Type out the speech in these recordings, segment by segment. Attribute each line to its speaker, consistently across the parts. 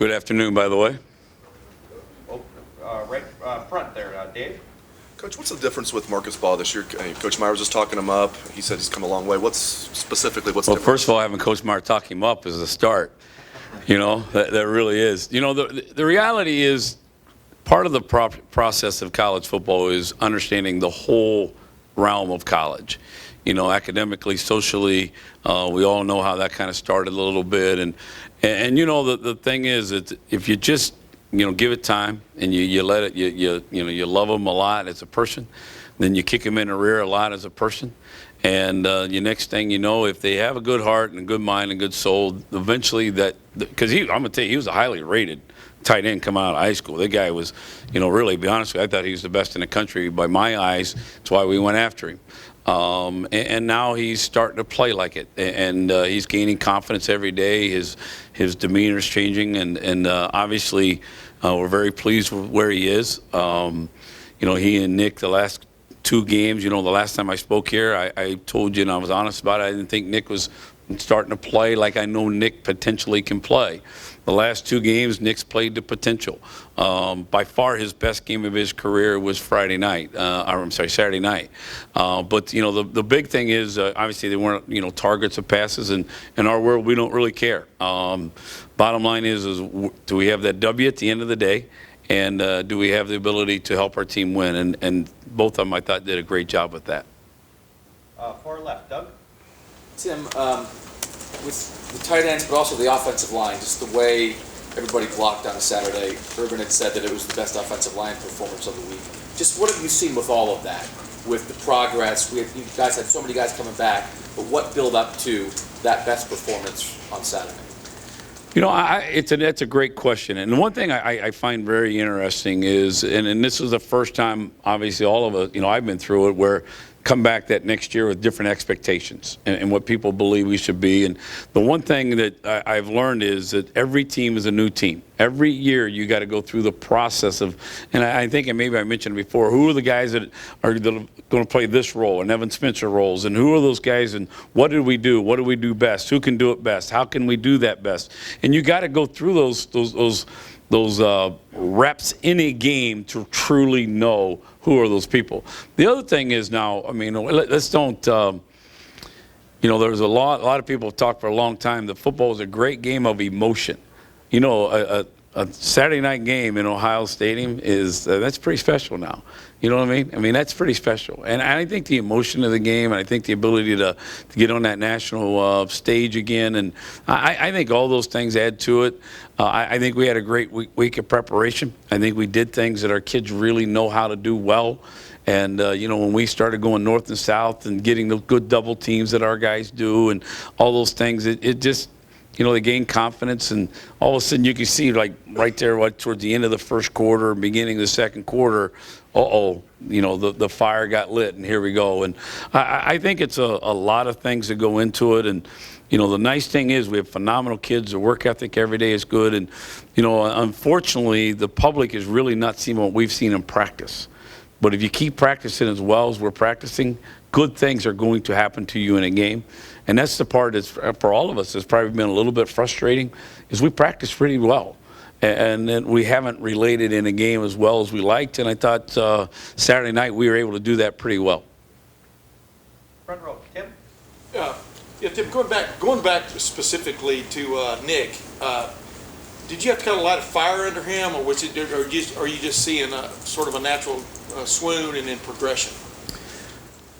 Speaker 1: Good afternoon, by the way.
Speaker 2: Right front there, Dave.
Speaker 3: Coach, what's the difference with Marcus Ball this year? Coach Myers was talking him up. He said he's come a long way. What's
Speaker 1: Well, first of all, having Coach Myers talk him up is a start. You know, that really is. You know, the reality is part of the process of college football is understanding the whole realm of college. You know, academically, socially, we all know how that kind of started a little bit. And you know, the thing is that if you just give it time and you let it, you love them a lot as a person, then you kick them in the rear a lot as a person. And your next thing you know, if they have a good heart and a good mind and good soul, eventually because I'm going to tell you, he was a highly rated tight end coming out of high school. That guy was, really, to be honest with you, I thought he was the best in the country by my eyes. That's why we went after him. And now he's starting to play like it, and he's gaining confidence every day. His demeanor is changing, and obviously we're very pleased with where he is. He and Nick, the last 2 games, the last time I spoke here, I told you, and I was honest about it, I didn't think Nick was starting to play like I know Nick potentially can play. The last 2 games, Nick's played to potential. By far, his best game of his career was Saturday night. But the big thing is obviously they weren't targets of passes, and in our world we don't really care. Bottom line is do we have that W at the end of the day, and do we have the ability to help our team win? And both of them, I thought, did a great job with that.
Speaker 2: Far left, Doug.
Speaker 4: Tim, with the tight ends, but also the offensive line, just the way everybody blocked on Saturday. Urban had said that it was the best offensive line performance of the week. Just what have you seen with all of that, with the progress? You guys had so many guys coming back, but what built up to that best performance on Saturday?
Speaker 1: It's a great question. And one thing I find very interesting is, and this is the first time, obviously, all of us, I've been through it, where come back that next year with different expectations and what people believe we should be. And the one thing that I've learned is that every team is a new team. Every year you got to go through the process of, and I think, and maybe I mentioned before, who are the guys that are going to play this role and Evan Spencer roles, and who are those guys, and what did we do? What do we do best? Who can do it best? How can we do that best? And you got to go through those reps in a game to truly know who are those people. The other thing is now, let's don't, there's a lot of people have talked for a long time that football is a great game of emotion. A Saturday night game in Ohio Stadium that's pretty special now. You know what I mean? That's pretty special. And I think the emotion of the game, and I think the ability to get on that national stage again, and I think all those things add to it. I think we had a great week of preparation. I think we did things that our kids really know how to do well. And, when we started going north and south and getting the good double teams that our guys do and all those things, it just, they gain confidence, and all of a sudden you can see, like, right there towards the end of the first quarter, beginning of the second quarter, the fire got lit, and here we go. And I think it's a lot of things that go into it. And, the nice thing is we have phenomenal kids. The work ethic every day is good. And, unfortunately, the public is really not seeing what we've seen in practice. But if you keep practicing as well as we're practicing, good things are going to happen to you in a game. And that's the part that's, for all of us, has probably been a little bit frustrating, is we practice pretty well. And then we haven't related in a game as well as we liked. And I thought Saturday night we were able to do that pretty well.
Speaker 2: Front row, Tim.
Speaker 5: Tim, going back specifically to Nick, did you have to kind of light a fire under him, or are you just seeing a sort of a natural swoon and then progression?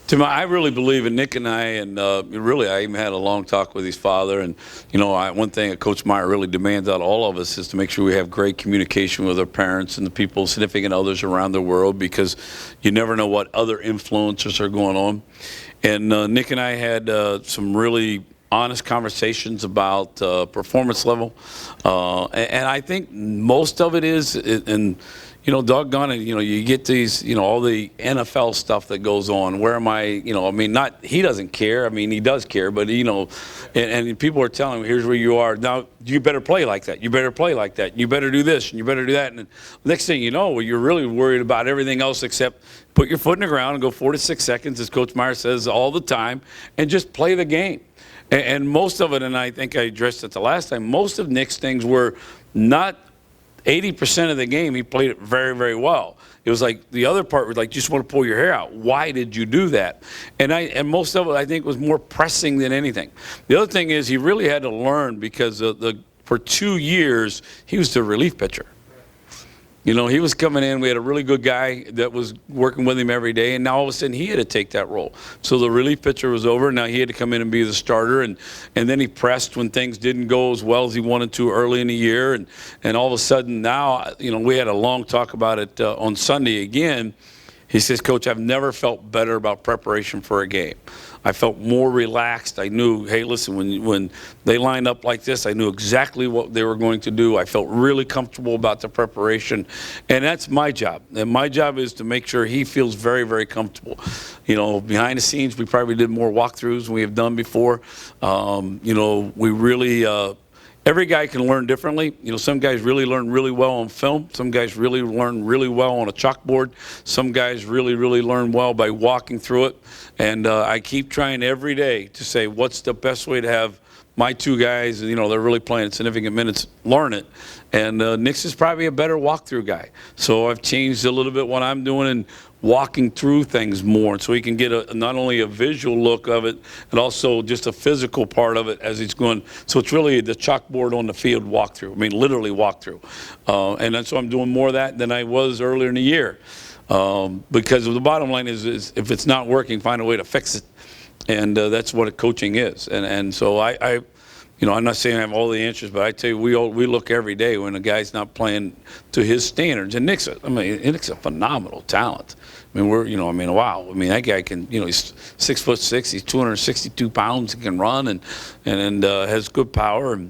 Speaker 1: Tim, I really believe in Nick and I, and really I even had a long talk with his father. And, one thing that Coach Meyer really demands out of all of us is to make sure we have great communication with our parents and the people, significant others around the world, because you never know what other influences are going on. And Nick and I had some really honest conversations about performance level. And I think most of it is, and doggone it, you get these, all the NFL stuff that goes on. Where am I, not, he doesn't care. He does care, but, and people are telling him, here's where you are. Now, you better play like that. You better play like that. You better do this, and you better do that. And the next thing you know, you're really worried about everything else except put your foot in the ground and go 4 to 6 seconds, as Coach Meyer says all the time, and just play the game. And most of it, and I think I addressed it the last time, most of Nick's things were not 80% of the game, he played it very, very well. It was like the other part was like, just want to pull your hair out. Why did you do that? And most of it, I think, was more pressing than anything. The other thing is he really had to learn because for 2 years, he was the relief pitcher. You know, he was coming in. We had a really good guy that was working with him every day, and now all of a sudden he had to take that role. So the relief pitcher was over. Now he had to come in and be the starter, and then he pressed when things didn't go as well as he wanted to early in the year, and all of a sudden now, you know, we had a long talk about it on Sunday again. He says, Coach, I've never felt better about preparation for a game. I felt more relaxed. I knew, hey, listen, when they lined up like this, I knew exactly what they were going to do. I felt really comfortable about the preparation, and that's my job. And my job is to make sure he feels very, very comfortable. You know, behind the scenes, we probably did more walkthroughs than we have done before. You know, we really every guy can learn differently. You know, some guys really learn really well on film. Some guys really learn really well on a chalkboard. Some guys really, really learn well by walking through it. And I keep trying every day to say, what's the best way to have my two guys, you know, they're really playing significant minutes, learn it. And Nick's is probably a better walkthrough guy. So I've changed a little bit what I'm doing and walking through things more so he can get not only a visual look of it, and also just a physical part of it as he's going. So it's really the chalkboard on the field walkthrough. I mean, literally walkthrough. And that's why I'm doing more of that than I was earlier in the year. Because the bottom line is if it's not working, find a way to fix it. And that's what coaching is. And so I you know, I'm not saying I have all the answers, but I tell you, we look every day when a guy's not playing to his standards. And Nick's a phenomenal talent. I mean, wow. I mean, that guy can, you know, he's 6'6", he's 262 pounds, he can run and has good power.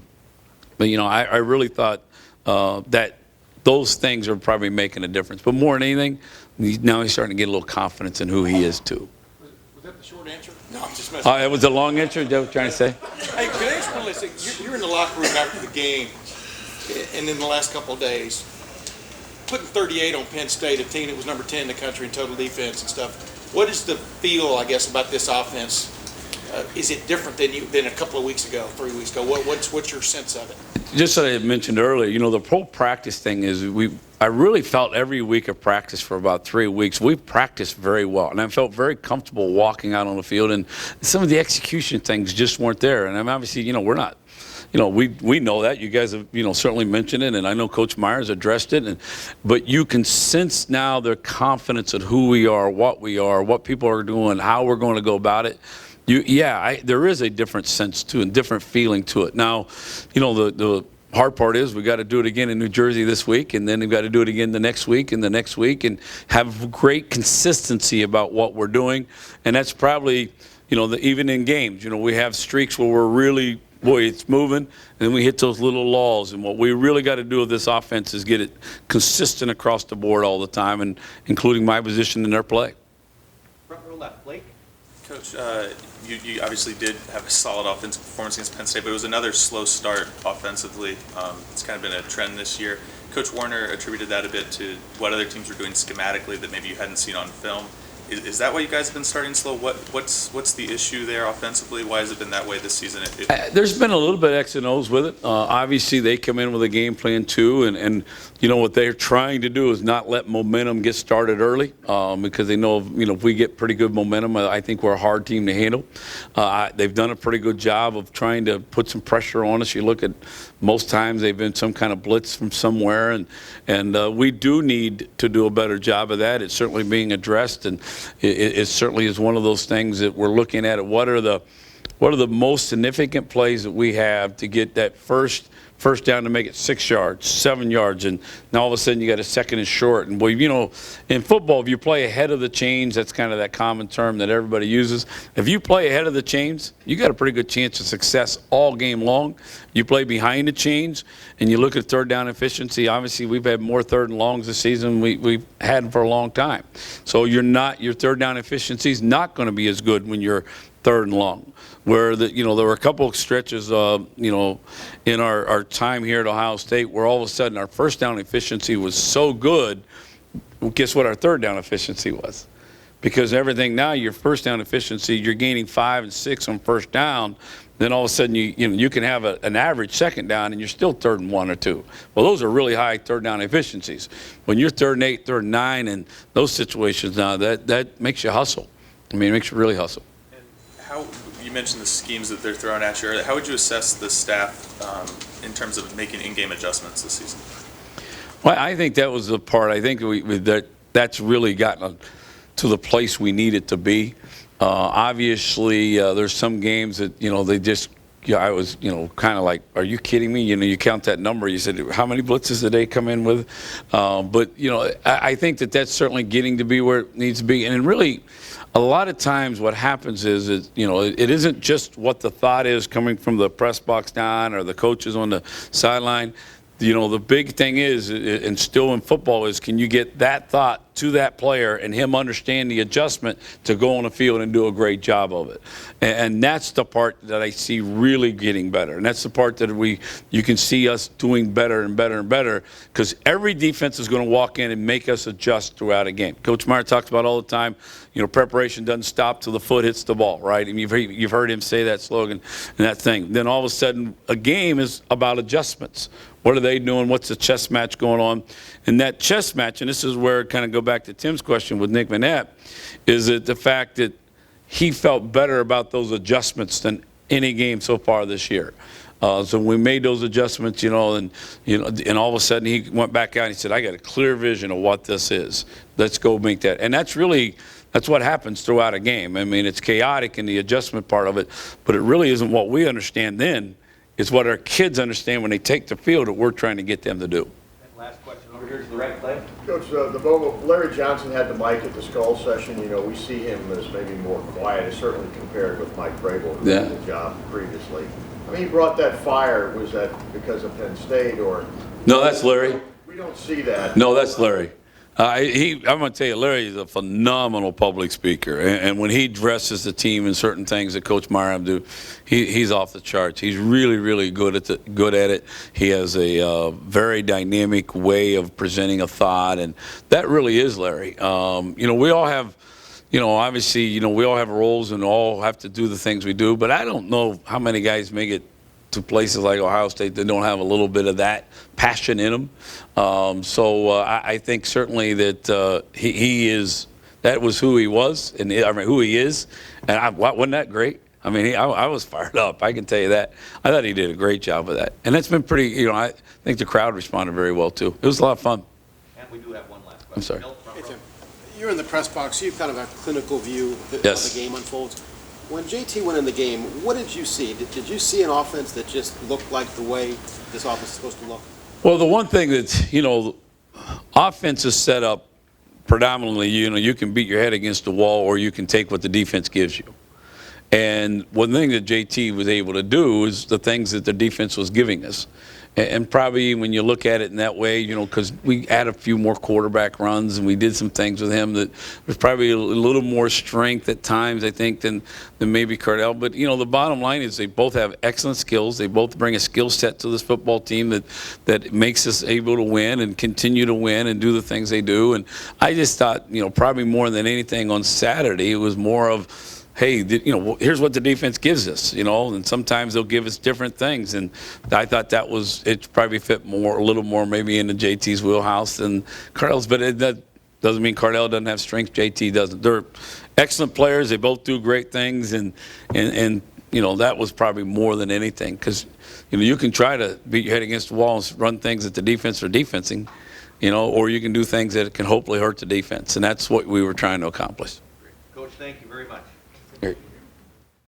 Speaker 1: But you know, I really thought that those things are probably making a difference. But more than anything, now he's starting to get a little confidence in who he is too.
Speaker 5: Was that the short answer? No, I'm just messing.
Speaker 1: It was a long answer. Is that what you're trying to say?
Speaker 5: Hey, can I ask one last thing? You're in the locker room after the game, and in the last couple of days, putting 38 on Penn State, a team that was number 10 in the country in total defense and stuff. What is the feel, I guess, about this offense? Is it different than a couple of weeks ago, 3 weeks ago? What's your sense of it?
Speaker 1: Just as I mentioned earlier, you know, the pro practice thing is I really felt every week of practice for about 3 weeks, we practiced very well. And I felt very comfortable walking out on the field. And some of the execution things just weren't there. And I'm obviously, you know, we're not. You know, we know that. You guys have, you know, certainly mentioned it, and I know Coach Myers addressed it. But you can sense now their confidence in who we are, what people are doing, how we're going to go about it. There is a different sense to it, and different feeling to it. Now, you know, the hard part is we got to do it again in New Jersey this week, and then we've got to do it again the next week and the next week, and have great consistency about what we're doing. And that's probably, you know, even in games, you know, we have streaks where we're really, boy, it's moving, and then we hit those little lulls. And what we really got to do with this offense is get it consistent across the board all the time, and including my position in their play.
Speaker 2: Front row left, Blake.
Speaker 6: Coach, you obviously did have a solid offensive performance against Penn State, but it was another slow start offensively. It's kind of been a trend this year. Coach Warner attributed that a bit to what other teams were doing schematically that maybe you hadn't seen on film. Is that why you guys have been starting slow? What's the issue there offensively? Why has it been that way this season?
Speaker 1: There's been a little bit of X and O's with it. Obviously, they come in with a game plan too, and you know what they're trying to do is not let momentum get started early, because they know, you know, if we get pretty good momentum, I think we're a hard team to handle. They've done a pretty good job of trying to put some pressure on us. You look at most times they've been some kind of blitz from somewhere, and we do need to do a better job of that. It's certainly being addressed, and it certainly is one of those things that we're looking at. What are the most significant plays that we have to get that first down to make it 6 yards, 7 yards, and now all of a sudden you got a second and short. And, well, you know, in football, if you play ahead of the chains, that's kind of that common term that everybody uses. If you play ahead of the chains, you got a pretty good chance of success all game long. You play behind the chains, and you look at third down efficiency. Obviously, we've had more third and longs this season we've had for a long time. So your third down efficiency is not going to be as good when you're third and long. Where there were a couple of stretches, in our time here at Ohio State, where all of a sudden our first down efficiency was so good. Well, guess what our third down efficiency was? Because everything now, your first down efficiency, you're gaining 5 and 6 on first down. then all of a sudden you can have an average second down and you're still 3rd and 1 or 2. Well, those are really high third down efficiencies. When you're 3rd and 8, 3rd and 9, and those situations now, that makes you hustle. I mean, it makes you really hustle.
Speaker 6: How, you mentioned the schemes that they're throwing at you. How would you assess the staff in terms of making in-game adjustments this season?
Speaker 1: Well, I think that was the part. I think that's really gotten to the place we need it to be. Obviously, there's some games that, they just, I was, kind of like, are you kidding me? You count that number. You said, how many blitzes did they come in with? But, I think that's certainly getting to be where it needs to be. And really, a lot of times what happens is, it isn't just what the thought is coming from the press box down or the coaches on the sideline. The big thing is, and still in football, is can you get that thought to that player and him understand the adjustment to go on the field and do a great job of it. And that's the part that I see really getting better. And that's the part that you can see us doing better and better and better, because every defense is going to walk in and make us adjust throughout a game. Coach Meyer talks about all the time, preparation doesn't stop till the foot hits the ball, right? I mean, you've heard him say that slogan and that thing. Then all of a sudden, a game is about adjustments. What are they doing? What's the chess match going on? And that chess match, and this is where kind of go back to Tim's question with Nick Manette, is that the fact that he felt better about those adjustments than any game so far this year. So we made those adjustments, and all of a sudden he went back out and he said, I got a clear vision of what this is. Let's go make that. And that's what happens throughout a game. I mean, it's chaotic in the adjustment part of it, but it really isn't what we understand then. It's what our kids understand when they take the field that we're trying to get them to do.
Speaker 2: And last question over here to the right, Clay.
Speaker 7: Coach, Larry Johnson had the mic at the Skull session. We see him as maybe more quiet, certainly compared with Mike Vrabel, who did the job previously. I mean, he brought that fire. Was that because of Penn State or?
Speaker 1: No, that's Larry.
Speaker 7: We don't see that.
Speaker 1: No, that's Larry. I'm going to tell you, Larry is a phenomenal public speaker, and when he dresses the team in certain things that Coach Meyer do, he's off the charts. He's really, really good at it. He has a very dynamic way of presenting a thought, and that really is Larry. We all have, obviously, we all have roles and all have to do the things we do, but I don't know how many guys make it to places like Ohio State that don't have a little bit of that passion in them. I think certainly that that was who he was, and who he is. And wasn't that great? I mean, I was fired up. I can tell you that. I thought he did a great job of that. And that's been pretty, I think the crowd responded very well, too. It was a lot of fun.
Speaker 2: And we do have one last question.
Speaker 1: I'm sorry.
Speaker 2: Bill, front
Speaker 8: Hey,
Speaker 2: row.
Speaker 8: Tim, you're in the press box. You have kind of a clinical view of
Speaker 1: Yes.
Speaker 8: the game unfolds. When JT went in the game, what did you see? Did you see an offense that just looked like the way this offense is supposed to look?
Speaker 1: Well, the one thing that, offense is set up predominantly, you can beat your head against the wall or you can take what the defense gives you. And one thing that JT was able to do is the things that the defense was giving us. And probably when you look at it in that way, because we had a few more quarterback runs and we did some things with him that was probably a little more strength at times, I think, than maybe Cardell. But, the bottom line is they both have excellent skills. They both bring a skill set to this football team that makes us able to win and continue to win and do the things they do. And I just thought, probably more than anything on Saturday, it was more of, hey, here's what the defense gives us, and sometimes they'll give us different things. And I thought it probably fit a little more maybe into JT's wheelhouse than Cardell's. But that doesn't mean Cardell doesn't have strength. JT doesn't. They're excellent players. They both do great things. And that was probably more than anything, because, you can try to beat your head against the wall and run things that the defense are defensing, or you can do things that can hopefully hurt the defense. And that's what we were trying to accomplish.
Speaker 2: Coach, thank you very much.
Speaker 1: Here.